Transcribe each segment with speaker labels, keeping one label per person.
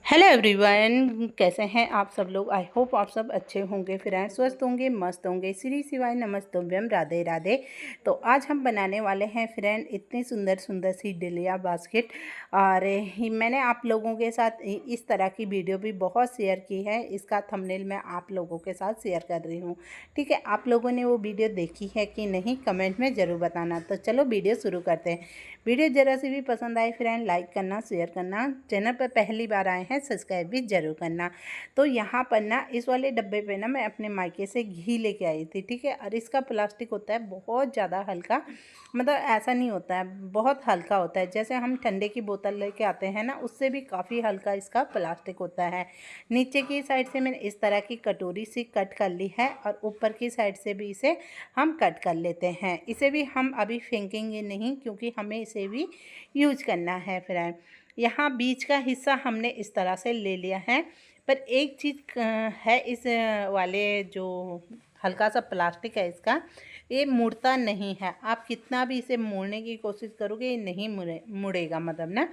Speaker 1: Hello everyone, कैसे हैं आप सब लोग। आई होप आप सब अच्छे होंगे, फ्रेंड्स स्वस्थ होंगे, मस्त होंगे। श्री शिवाय नमस्तुभ्यम, राधे राधे। तो आज हम बनाने वाले हैं फ्रेंड इतनी सुंदर सुंदर सी डलिया बास्केट। और मैंने आप लोगों के साथ इस तरह की वीडियो भी बहुत शेयर की है। इसका थंबनेल मैं आप लोगों के साथ शेयर कर रही हूँ। ठीक है, आप लोगों ने वो वीडियो देखी है कि नहीं, कमेंट में ज़रूर बताना। तो चलो वीडियो शुरू करते हैं। वीडियो ज़रा सी भी पसंद आए फ्रेंड, लाइक करना, शेयर करना, चैनल पर पहली बार आए हैं सब्सक्राइब भी ज़रूर करना। तो यहाँ पर ना इस वाले डब्बे पे ना मैं अपने मायके से घी लेके आई थी। ठीक है, और इसका प्लास्टिक होता है बहुत ज़्यादा हल्का, मतलब ऐसा नहीं होता है, बहुत हल्का होता है। जैसे हम ठंडे की बोतल लेके आते हैं ना, उससे भी काफ़ी हल्का इसका प्लास्टिक होता है। नीचे की साइड से मैंने इस तरह की कटोरी सी कट कर ली है और ऊपर की साइड से भी इसे हम कट कर लेते हैं। इसे भी हम अभी फेंकेंगे नहीं, क्योंकि हमें इसे भी यूज करना है फ्रेंड। यहाँ बीच का हिस्सा हमने इस तरह से ले लिया है। पर एक चीज़ है, इस वाले जो हल्का सा प्लास्टिक है इसका, ये मुड़ता नहीं है। आप कितना भी इसे मोड़ने की कोशिश करोगे ये नहीं मुड़ेगा। मतलब ना,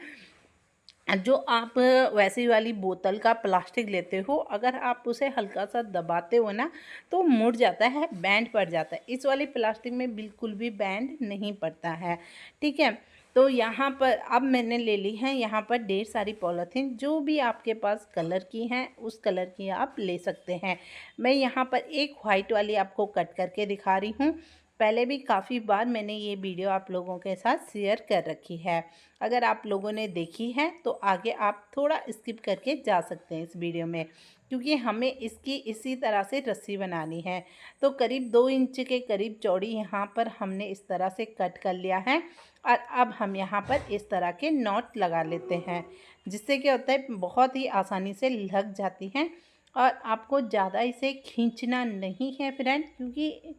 Speaker 1: जो आप वैसी वाली बोतल का प्लास्टिक लेते हो, अगर आप उसे हल्का सा दबाते हो ना तो मुड़ जाता है, बैंड पड़ जाता है। इस वाली प्लास्टिक में बिल्कुल भी बैंड नहीं पड़ता है। ठीक है, तो यहाँ पर अब मैंने ले ली है यहाँ पर ढेर सारी पॉलीथीन। जो भी आपके पास कलर की हैं उस कलर की आप ले सकते हैं। मैं यहाँ पर एक वाइट वाली आपको कट करके दिखा रही हूँ। पहले भी काफ़ी बार मैंने ये वीडियो आप लोगों के साथ शेयर कर रखी है। अगर आप लोगों ने देखी है तो आगे आप थोड़ा स्किप करके जा सकते हैं इस वीडियो में, क्योंकि हमें इसकी इसी तरह से रस्सी बनानी है। तो करीब 2 इंच के करीब चौड़ी यहाँ पर हमने इस तरह से कट कर लिया है। और अब हम यहाँ पर इस तरह के नॉट लगा लेते हैं, जिससे क्या होता है, बहुत ही आसानी से लग जाती हैं। और आपको ज़्यादा इसे खींचना नहीं है फ्रेंड, क्योंकि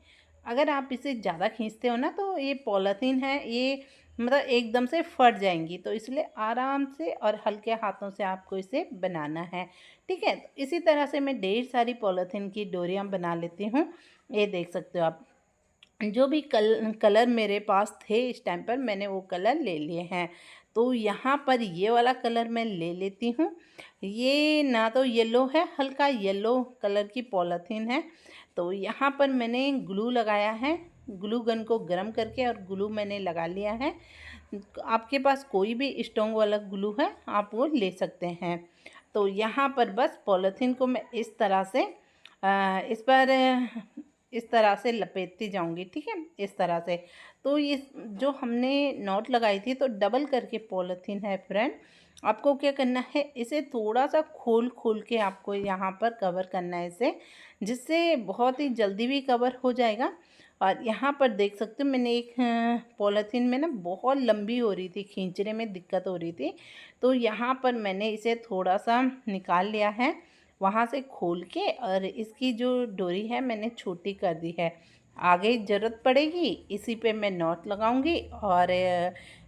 Speaker 1: अगर आप इसे ज़्यादा खींचते हो ना तो ये पॉलीथीन है, ये मतलब एकदम से फट जाएंगी। तो इसलिए आराम से और हल्के हाथों से आपको इसे बनाना है। ठीक है, तो इसी तरह से मैं ढेर सारी पॉलीथीन की डोरियाँ बना लेती हूँ। ये देख सकते हो आप, जो भी कलर मेरे पास थे इस टाइम पर मैंने वो कलर ले लिए हैं। तो यहाँ पर ये वाला कलर मैं ले लेती हूँ। ये ना तो येलो है, हल्का येलो कलर की पॉलीथीन है। तो यहाँ पर मैंने ग्लू लगाया है, ग्लू गन को गर्म करके और ग्लू मैंने लगा लिया है। आपके पास कोई भी स्ट्रॉन्ग वाला ग्लू है आप वो ले सकते हैं। तो यहाँ पर बस पॉलीथीन को मैं इस तरह से इस पर इस तरह से लपेटती जाऊंगी। ठीक है, इस तरह से। तो ये जो हमने नॉट लगाई थी, तो डबल करके पॉलीथीन है फ्रेंड। आपको क्या करना है, इसे थोड़ा सा खोल खोल के आपको यहाँ पर कवर करना है इसे, जिससे बहुत ही जल्दी भी कवर हो जाएगा। और यहाँ पर देख सकते हो मैंने एक पॉलीथीन में ना बहुत लंबी हो रही थी, खींचने में दिक्कत हो रही थी। तो यहाँ पर मैंने इसे थोड़ा सा निकाल लिया है वहाँ से खोल के, और इसकी जो डोरी है मैंने छोटी कर दी है। आगे ज़रूरत पड़ेगी इसी पे मैं नॉट लगाऊंगी और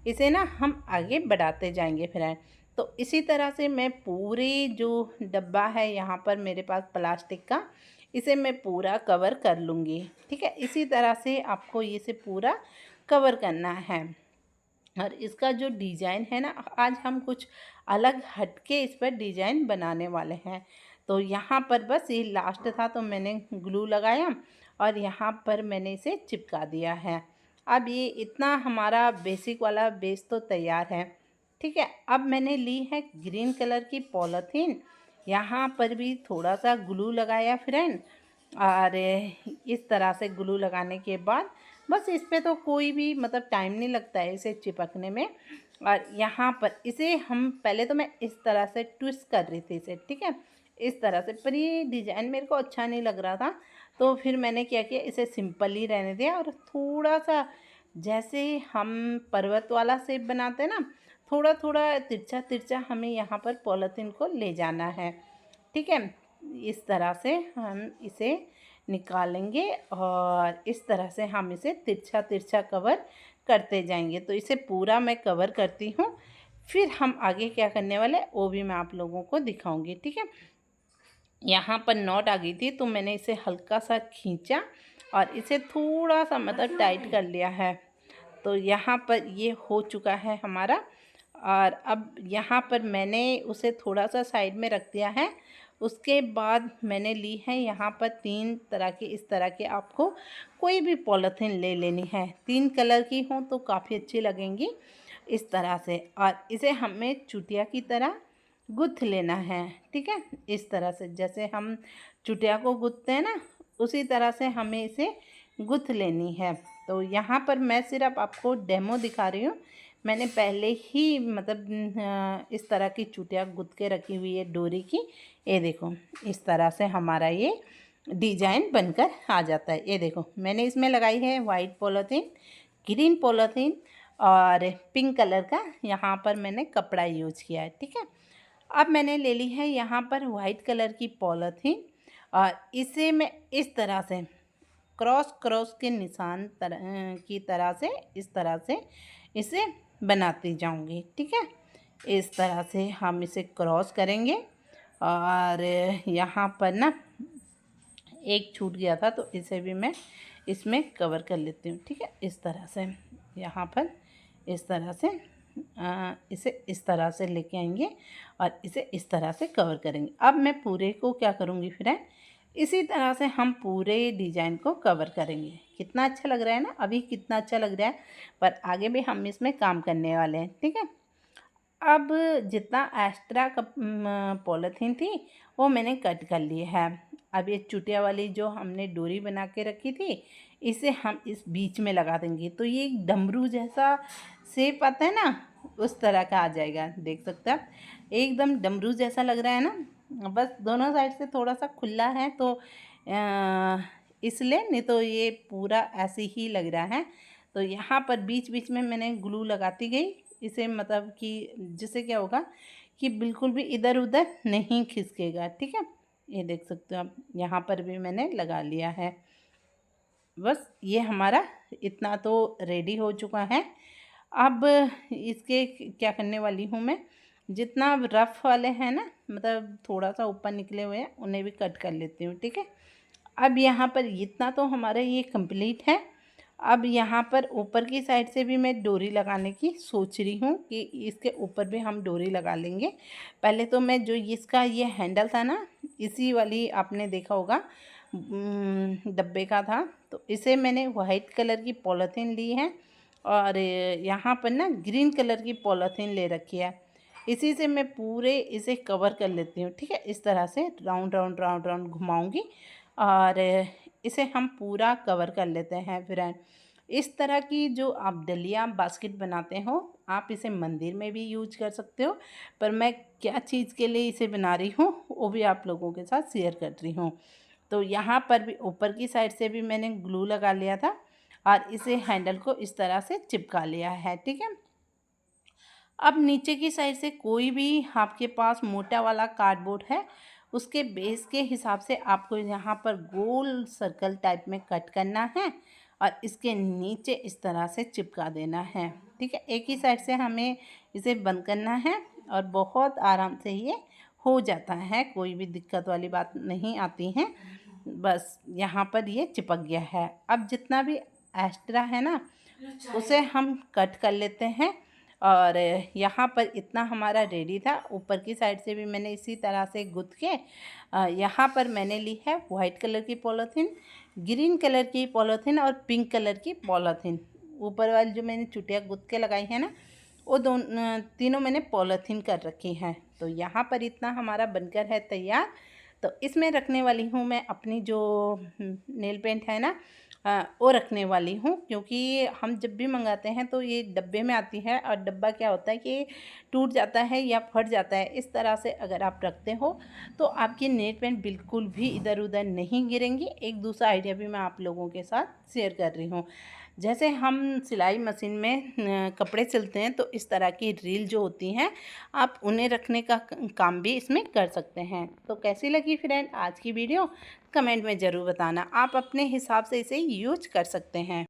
Speaker 1: इसे ना हम आगे बढ़ाते जाएंगे फ्रेंड। तो इसी तरह से मैं पूरी जो डब्बा है यहाँ पर मेरे पास प्लास्टिक का, इसे मैं पूरा कवर कर लूँगी। ठीक है, इसी तरह से आपको इसे पूरा कवर करना है। और इसका जो डिज़ाइन है ना, आज हम कुछ अलग हटके इस पर डिज़ाइन बनाने वाले हैं। तो यहाँ पर बस ये लास्ट था, तो मैंने ग्लू लगाया और यहाँ पर मैंने इसे चिपका दिया है। अब ये इतना हमारा बेसिक वाला बेस तो तैयार है। ठीक है, अब मैंने ली है ग्रीन कलर की पॉलीथीन। यहाँ पर भी थोड़ा सा ग्लू लगाया फ्रेंड। और इस तरह से ग्लू लगाने के बाद बस इस पे तो कोई भी मतलब टाइम नहीं लगता है इसे चिपकने में। और यहाँ पर इसे हम पहले तो मैं इस तरह से ट्विस्ट कर रही थी इसे। ठीक है, इस तरह से, पर ये डिज़ाइन मेरे को अच्छा नहीं लग रहा था। तो फिर मैंने क्या किया, इसे सिंपल ही रहने दिया और थोड़ा सा जैसे हम पर्वत वाला शेप बनाते हैं ना, थोड़ा थोड़ा तिरछा तिरछा हमें यहाँ पर पॉलीथीन को ले जाना है। ठीक है, इस तरह से हम इसे निकालेंगे और इस तरह से हम इसे तिरछा तिरछा कवर करते जाएंगे। तो इसे पूरा मैं कवर करती हूँ, फिर हम आगे क्या करने वाले वो भी मैं आप लोगों को दिखाऊंगी। ठीक है, यहाँ पर नॉट आ गई थी तो मैंने इसे हल्का सा खींचा और इसे थोड़ा सा मतलब टाइट कर लिया है। तो यहाँ पर ये हो चुका है हमारा। और अब यहाँ पर मैंने उसे थोड़ा सा साइड में रख दिया है। उसके बाद मैंने ली है यहाँ पर 3 तरह की, इस तरह की आपको कोई भी पॉलीथीन ले लेनी है। 3 कलर की हो तो काफ़ी अच्छी लगेंगी इस तरह से। और इसे हमें चुटिया की तरह गूँथ लेना है, ठीक है। इस तरह से जैसे हम चुटिया को गूँथते हैं ना, उसी तरह से हमें इसे गूँथ लेनी है। तो यहाँ पर मैं सिर्फ आपको डेमो दिखा रही हूँ। मैंने पहले ही मतलब इस तरह की चुटिया गूँथ के रखी हुई है डोरी की। ये देखो, इस तरह से हमारा ये डिजाइन बनकर आ जाता है। ये देखो, मैंने इसमें लगाई है वाइट पॉलीथीन, ग्रीन पॉलीथीन और पिंक कलर का यहाँ पर मैंने कपड़ा यूज किया है, ठीक है। अब मैंने ले ली है यहाँ पर वाइट कलर की पॉलीथीन और इसे मैं इस तरह से क्रॉस के निशान की तरह से इस तरह से इसे बनाती जाऊंगी, ठीक है। इस तरह से हम इसे क्रॉस करेंगे और यहाँ पर ना एक छूट गया था तो इसे भी मैं इसमें कवर कर लेती हूँ, ठीक है। इस तरह से यहाँ पर इस तरह से इसे इस तरह से लेके आएंगे और इसे इस तरह से कवर करेंगे। अब मैं पूरे को क्या करूँगी फ्रेंड, इसी तरह से हम पूरे डिज़ाइन को कवर करेंगे। कितना अच्छा लग रहा है ना, अभी कितना अच्छा लग रहा है, पर आगे भी हम इसमें काम करने वाले हैं, ठीक है। अब जितना एक्स्ट्रा पॉलीथीन थी वो मैंने कट कर ली है। अब ये चुटिया वाली जो हमने डोरी बना के रखी थी इसे हम इस बीच में लगा देंगे, तो ये एक डमरू जैसा शेप आता है ना, उस तरह का आ जाएगा। देख सकते हैं आप, एकदम डमरू जैसा लग रहा है ना। बस दोनों साइड से थोड़ा सा खुला है तो इसलिए, नहीं तो ये पूरा ऐसे ही लग रहा है। तो यहाँ पर बीच बीच में मैंने ग्लू लगाती गई इसे, मतलब कि जिससे क्या होगा कि बिल्कुल भी इधर उधर नहीं खिसकेगा, ठीक है। ये देख सकते हो आप, यहाँ पर भी मैंने लगा लिया है। बस ये हमारा इतना तो रेडी हो चुका है। अब इसके क्या करने वाली हूँ मैं, जितना रफ वाले हैं ना, मतलब थोड़ा सा ऊपर निकले हुए हैं, उन्हें भी कट कर लेती हूँ, ठीक है। अब यहाँ पर इतना तो हमारा ये कंप्लीट है। अब यहाँ पर ऊपर की साइड से भी मैं डोरी लगाने की सोच रही हूँ कि इसके ऊपर भी हम डोरी लगा लेंगे। पहले तो मैं जो इसका ये हैंडल था ना, इसी वाली आपने देखा होगा डब्बे का था, तो इसे मैंने वाइट कलर की पॉलीथीन ली है और यहाँ पर ना ग्रीन कलर की पॉलीथीन ले रखी है। इसी से मैं पूरे इसे कवर कर लेती हूँ, ठीक है। इस तरह से राउंड राउंड राउंड राउंड घुमाऊँगी और इसे हम पूरा कवर कर लेते हैं फ्रेंड। इस तरह की जो आप डलिया बास्केट बनाते हो, आप इसे मंदिर में भी यूज कर सकते हो, पर मैं क्या चीज़ के लिए इसे बना रही हूँ वो भी आप लोगों के साथ शेयर कर रही हूँ। तो यहाँ पर भी ऊपर की साइड से भी मैंने ग्लू लगा लिया था और इसे हैंडल को इस तरह से चिपका लिया है, ठीक है। अब नीचे की साइड से कोई भी आपके पास मोटा वाला कार्डबोर्ड है, उसके बेस के हिसाब से आपको यहाँ पर गोल सर्कल टाइप में कट करना है और इसके नीचे इस तरह से चिपका देना है, ठीक है। एक ही साइड से हमें इसे बंद करना है और बहुत आराम से ये हो जाता है, कोई भी दिक्कत वाली बात नहीं आती है। बस यहाँ पर ये चिपक गया है। अब जितना भी एक्स्ट्रा है ना उसे हम कट कर लेते हैं और यहाँ पर इतना हमारा रेडी था। ऊपर की साइड से भी मैंने इसी तरह से गुथ के यहाँ पर मैंने ली है वाइट कलर की पॉलीथीन, ग्रीन कलर की पॉलीथीन और पिंक कलर की पॉलीथीन। ऊपर वाली जो मैंने चुटिया गुथ के लगाई है ना, वो तीनों मैंने पॉलीथीन कर रखी हैं। तो यहाँ पर इतना हमारा बनकर है तैयार। तो इसमें रखने वाली हूँ मैं अपनी जो नेल पेंट है ना, वो रखने वाली हूँ, क्योंकि हम जब भी मंगाते हैं तो ये डब्बे में आती है और डब्बा क्या होता है कि टूट जाता है या फट जाता है। इस तरह से अगर आप रखते हो तो आपकी नेल पेंट बिल्कुल भी इधर उधर नहीं गिरेंगी। एक दूसरा आइडिया भी मैं आप लोगों के साथ शेयर कर रही हूँ। जैसे हम सिलाई मशीन में कपड़े सिलते हैं तो इस तरह की रील जो होती हैं, आप उन्हें रखने का काम भी इसमें कर सकते हैं। तो कैसी लगी फ्रेंड आज की वीडियो, कमेंट में ज़रूर बताना। आप अपने हिसाब से इसे यूज कर सकते हैं।